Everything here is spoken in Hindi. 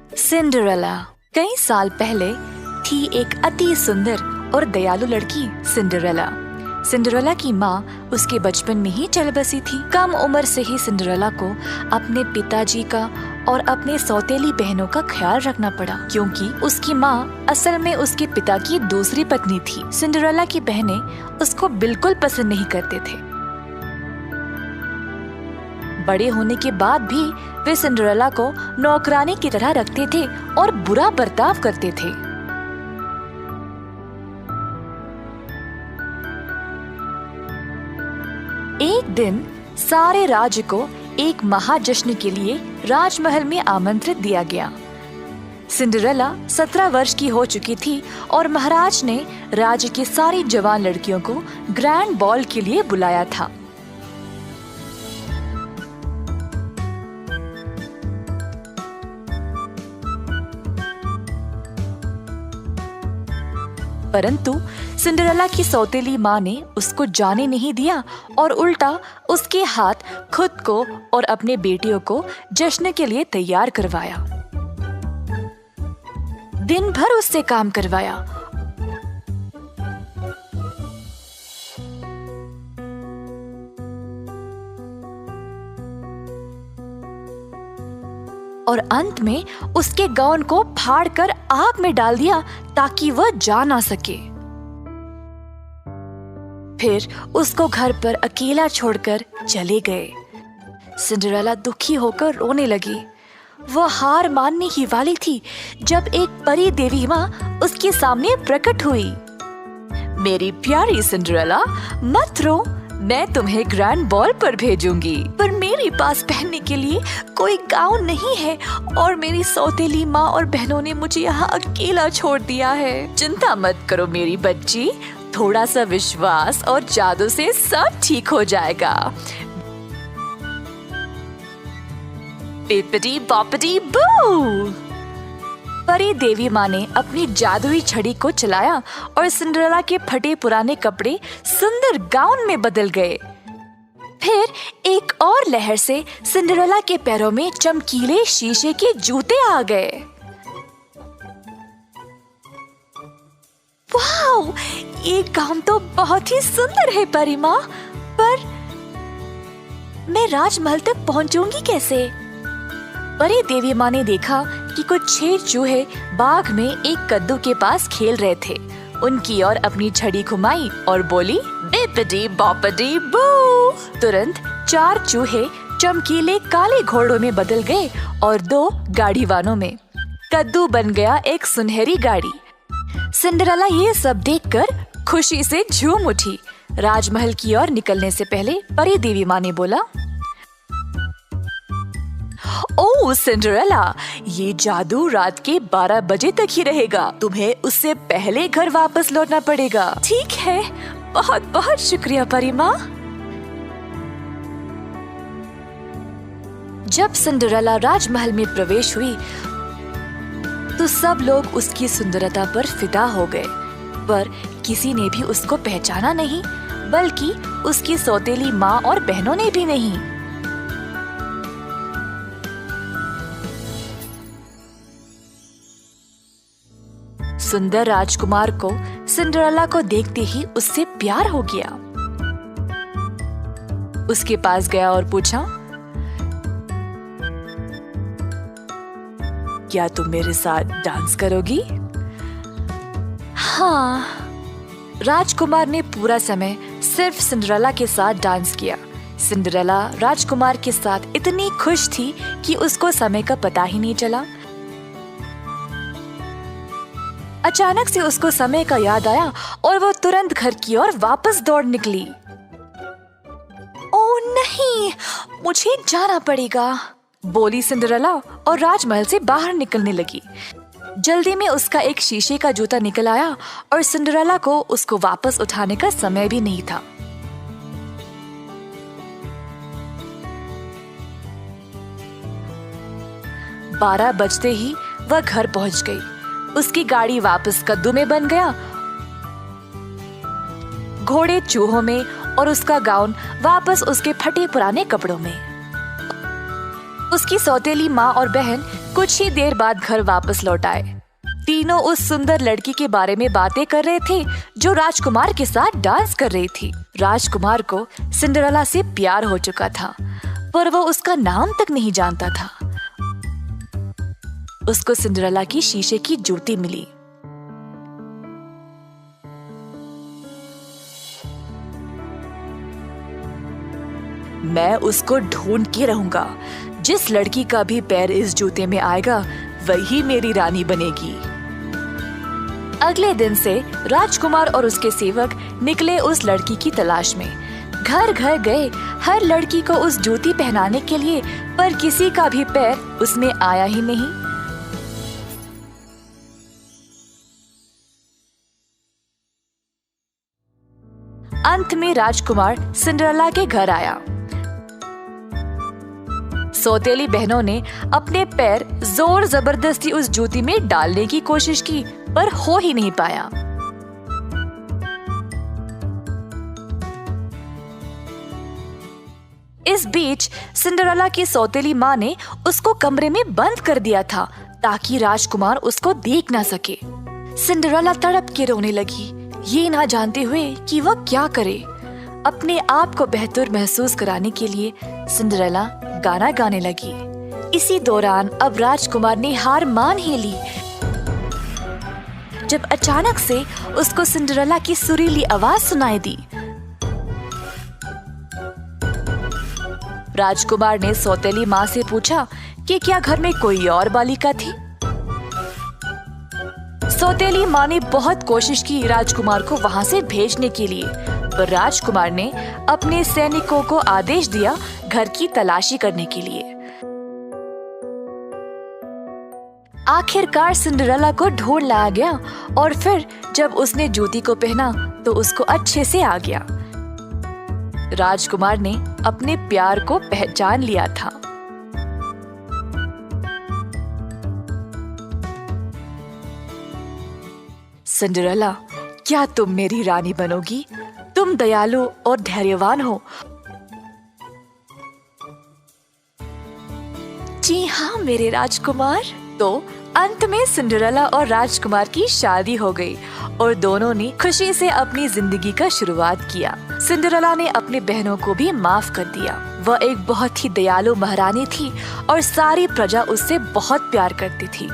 सिंड्रेला। कई साल पहले थी एक अति सुंदर और दयालु लड़की सिंड्रेला। सिंड्रेला की माँ उसके बचपन में ही चल बसी थी। कम उम्र से ही सिंड्रेला को अपने पिताजी का और अपने सौतेली बहनों का ख्याल रखना पड़ा, क्योंकि उसकी माँ असल में उसके पिता की दूसरी पत्नी थी। सिंड्रेला की बहनें उसको बिल्कुल पसंद नहीं करते थे। बड़े होने के बाद भी वे सिंड्रेला को नौकरानी की तरह रखते थे और बुरा बर्ताव करते थे। एक दिन सारे राज्य को एक महाजश्न के लिए राजमहल में आमंत्रित दिया गया। सिंड्रेला 17 वर्ष की हो चुकी थी और महाराज ने राज्य की सारी जवान लड़कियों को ग्रैंड बॉल के लिए बुलाया था। परंतु सिंड्रेला की सौतेली माँ ने उसको जाने नहीं दिया और उल्टा उसके हाथ खुद को और अपने बेटियों को जश्न के लिए तैयार करवाया। दिन भर उससे काम करवाया। और अंत में उसके गाउन को फाड़कर आग में डाल दिया ताकि वह जा ना सके। फिर उसको घर पर अकेला छोड़कर चले गए। सिंड्रेला दुखी होकर रोने लगी। वह हार मानने ही वाली थी जब एक परी देवी माँ उसके सामने प्रकट हुई। मेरी प्यारी सिंड्रेला, मत रो, मैं तुम्हें ग्रैंड बॉल पर भेजूंगी, पर मेरे पास पहनने के लिए कोई गाउन नहीं है और मेरी सौतेली माँ और बहनों ने मुझे यहाँ अकेला छोड़ दिया है। चिंता मत करो मेरी बच्ची, थोड़ा सा विश्वास और जादू से सब ठीक हो जाएगा। पिपटी पॉपटी बू। परी देवी माँ ने अपनी जादुई छड़ी को चलाया और सिंड्रेला के फटे पुराने कपड़े सुंदर गाउन में बदल गए। फिर एक और लहर से सिंड्रेला के पैरों में चमकीले शीशे के जूते आ गए। वाह, ये गाउन तो बहुत ही सुंदर है परी माँ, पर मैं राजमहल तक पहुँचूंगी कैसे? परी देवी माँ ने देखा कि कुछ 6 चूहे बाग में एक कद्दू के पास खेल रहे थे। उनकी ओर अपनी छड़ी घुमाई और बोली, बिपटी बॉपटी बू। तुरंत 4 चूहे चमकीले काले घोड़ों में बदल गए और 2 गाड़ीवानों में। कद्दू बन गया एक सुनहरी गाड़ी। सिंड्रेला ये सब देखकर खुशी से झूम उठी। राजमहल की ओर निकलने से पहले परी देवी माँ ने बोला, ओह सिंड्रेला, ये जादू रात के 12 बजे तक ही रहेगा। तुम्हें उससे पहले घर वापस लौटना पड़ेगा। ठीक है, बहुत बहुत शुक्रिया परी माँ। जब सिंड्रेला राजमहल में प्रवेश हुई तो सब लोग उसकी सुंदरता पर फिदा हो गए, पर किसी ने भी उसको पहचाना नहीं, बल्कि उसकी सौतेली माँ और बहनों ने भी नहीं। सुंदर राजकुमार को सिंड्रेला को देखते ही उससे प्यार हो गया। उसके पास गया और पूछा, क्या तुम मेरे साथ डांस करोगी? हाँ। राजकुमार ने पूरा समय सिर्फ सिंड्रेला के साथ डांस किया। सिंड्रेला राजकुमार के साथ इतनी खुश थी कि उसको समय का पता ही नहीं चला। अचानक से उसको समय का याद आया और वो तुरंत घर की ओर वापस दौड़ निकली। ओह नहीं, मुझे जाना पड़ेगा, बोली सिंड्रेला और राजमहल से बाहर निकलने लगी। जल्दी में उसका एक शीशे का जूता निकल आया और सिंड्रेला को उसको वापस उठाने का समय भी नहीं था। बारह बजते ही वह घर पहुंच गई। उसकी गाड़ी वापस कद्दू में बन गया, घोड़े चूहों में और उसका गाउन वापस उसके फटे पुराने कपड़ों में। उसकी सौतेली माँ और बहन कुछ ही देर बाद घर वापस लौट आए। तीनों उस सुंदर लड़की के बारे में बातें कर रहे थे जो राजकुमार के साथ डांस कर रही थी। राजकुमार को सिंड्रेला से प्यार हो चुका था, पर वो उसका नाम तक नहीं जानता था। उसको सिंड्रेला की शीशे की जूती मिली। मैं उसको ढूंढ के रहूंगा। जिस लड़की का भी पैर इस जूते में आएगा वही मेरी रानी बनेगी। अगले दिन से राजकुमार और उसके सेवक निकले उस लड़की की तलाश में। घर घर गए हर लड़की को उस जूती पहनाने के लिए, पर किसी का भी पैर उसमें आया ही नहीं। अंत में राजकुमार सिंड्रेला के घर आया। सौतेली बहनों ने अपने पैर जोर जबरदस्ती उस जूती में डालने की कोशिश की, पर हो ही नहीं पाया। इस बीच सिंड्रेला की सौतेली माँ ने उसको कमरे में बंद कर दिया था ताकि राजकुमार उसको देख ना सके। सिंड्रेला तड़प के रोने लगी, ये ना जानते हुए कि वह क्या करे। अपने आप को बेहतर महसूस कराने के लिए सिंड्रेला गाना गाने लगी। इसी दौरान अब राजकुमार ने हार मान ही ली जब अचानक से उसको सिंड्रेला की सुरीली आवाज सुनाई दी। राजकुमार ने सौतेली माँ से पूछा कि क्या घर में कोई और बालिका थी। सौतेली माँ ने बहुत कोशिश की राजकुमार को वहां से भेजने के लिए, पर राजकुमार ने अपने सैनिकों को आदेश दिया घर की तलाशी करने के लिए। आखिरकार सिंड्रेला को ढूंढ लाया गया और फिर जब उसने जूती को पहना तो उसको अच्छे से आ गया। राजकुमार ने अपने प्यार को पहचान लिया था। सिंड्रेला, क्या तुम मेरी रानी बनोगी? तुम दयालु और धैर्यवान हो। जी हाँ मेरे राजकुमार। तो अंत में सिंड्रेला और राजकुमार की शादी हो गई और दोनों ने खुशी से अपनी जिंदगी का शुरुआत किया। सिंड्रेला ने अपनी बहनों को भी माफ कर दिया। वह एक बहुत ही दयालु महारानी थी और सारी प्रजा उससे बहुत प्यार करती थी।